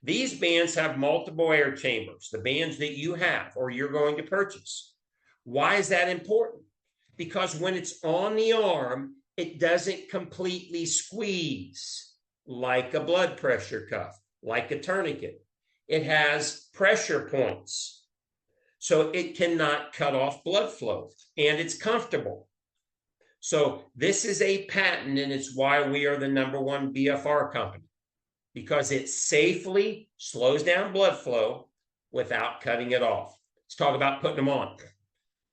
These bands have multiple air chambers, the bands that you have or you're going to purchase. Why is that important? Because when it's on the arm, it doesn't completely squeeze like a blood pressure cuff, like a tourniquet. It has pressure points, so it cannot cut off blood flow, and it's comfortable. So this is a patent, and it's why we are the #1 BFR company, because it safely slows down blood flow without cutting it off. Let's talk about putting them on.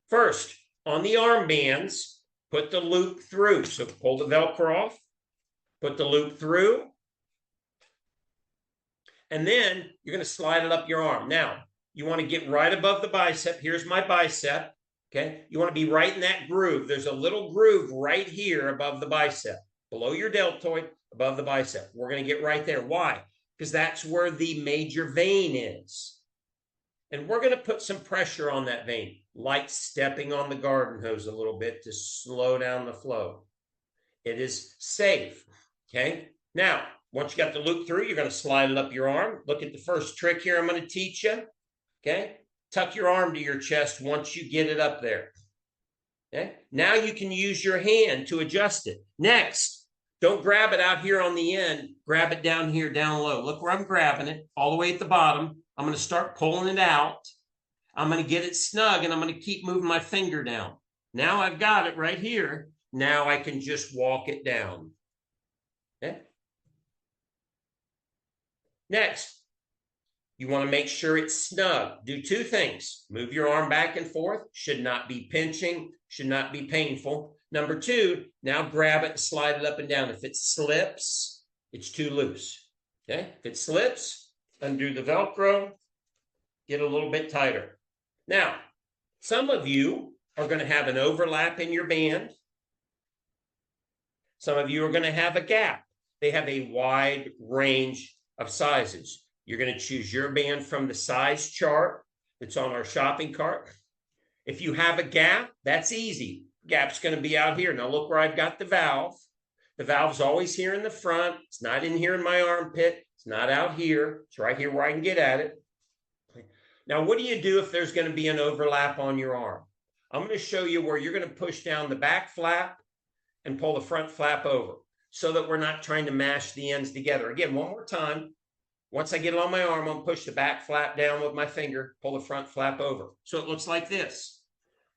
First, on the armbands, put the loop through. So pull the Velcro off, put the loop through, and then you're going to slide it up your arm. Now, you want to get right above the bicep. Here's my bicep. Okay, you want to be right in that groove. There's a little groove right here above the bicep, below your deltoid, above the bicep. We're going to get right there. Why? Because that's where the major vein is. And we're going to put some pressure on that vein, like stepping on the garden hose a little bit to slow down the flow. It is safe. Okay, now, once you got the loop through, you're going to slide it up your arm. Look at the first trick here I'm going to teach you. Okay, tuck your arm to your chest once you get it up there. Okay, now you can use your hand to adjust it. Next, don't grab it out here on the end. Grab it down here, down low. Look where I'm grabbing it, all the way at the bottom. I'm going to start pulling it out. I'm going to get it snug, and I'm going to keep moving my finger down. Now I've got it right here. Now I can just walk it down. Okay. Next, you want to make sure it's snug. Do two things. Move your arm back and forth. Should not be pinching. Should not be painful. Number two, now grab it and slide it up and down. If it slips, it's too loose. Okay? If it slips, undo the Velcro, get a little bit tighter. Now, some of you are going to have an overlap in your band. Some of you are going to have a gap. They have a wide range of sizes. You're going to choose your band from the size chart that's on our shopping cart. If you have a gap, that's easy. Gap's going to be out here. Now look where I've got the valve. The valve's always here in the front. It's not in here in my armpit. It's not out here. It's right here where I can get at it. Now, what do you do if there's going to be an overlap on your arm? I'm going to show you where you're going to push down the back flap and pull the front flap over so that we're not trying to mash the ends together. Again, one more time. Once I get it on my arm, I'm going to push the back flap down with my finger, pull the front flap over. So it looks like this.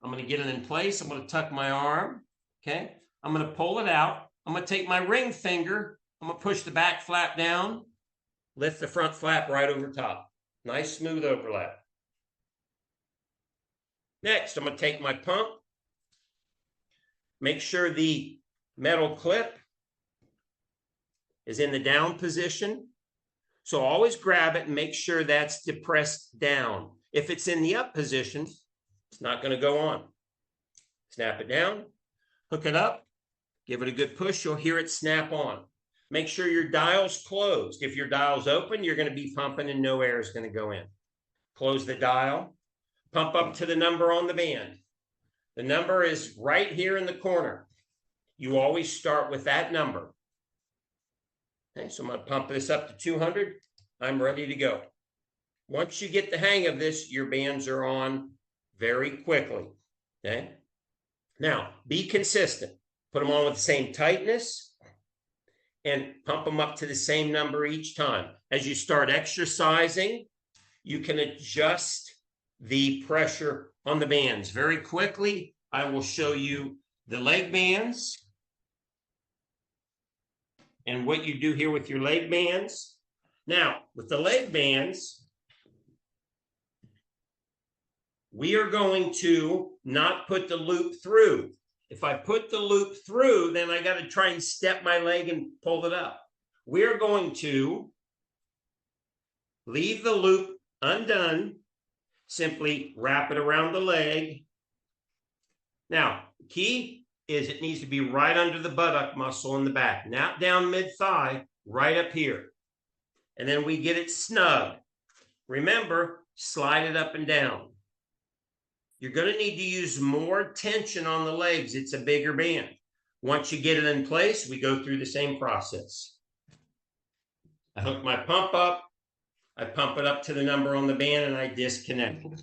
I'm going to get it in place. I'm going to tuck my arm. Okay. I'm going to pull it out. I'm going to take my ring finger. I'm going to push the back flap down, lift the front flap right over top. Nice smooth overlap. Next, I'm going to take my pump. Make sure the metal clip is in the down position. So always grab it and make sure that's depressed down. If it's in the up position, it's not going to go on. Snap it down, hook it up, give it a good push. You'll hear it snap on. Make sure your dial's closed. If your dial's open, you're going to be pumping and no air is going to go in. Close the dial, pump up to the number on the band. The number is right here in the corner. You always start with that number. Okay, so I'm going to pump this up to 200. I'm ready to go. Once you get the hang of this, your bands are on very quickly. Okay. Now, be consistent. Put them on with the same tightness and pump them up to the same number each time. As you start exercising, you can adjust the pressure on the bands very quickly. I will show you the leg bands and what you do here with your leg bands. Now, with the leg bands, we are going to not put the loop through. If I put the loop through, then I got to try and step my leg and pull it up. We're going to leave the loop undone, simply wrap it around the leg. Now, the key is it needs to be right under the buttock muscle in the back, not down mid-thigh, right up here. And then we get it snug. Remember, slide it up and down. You're going to need to use more tension on the legs. It's a bigger band. Once you get it in place, we go through the same process. I hook my pump up, I pump it up to the number on the band and I disconnect it.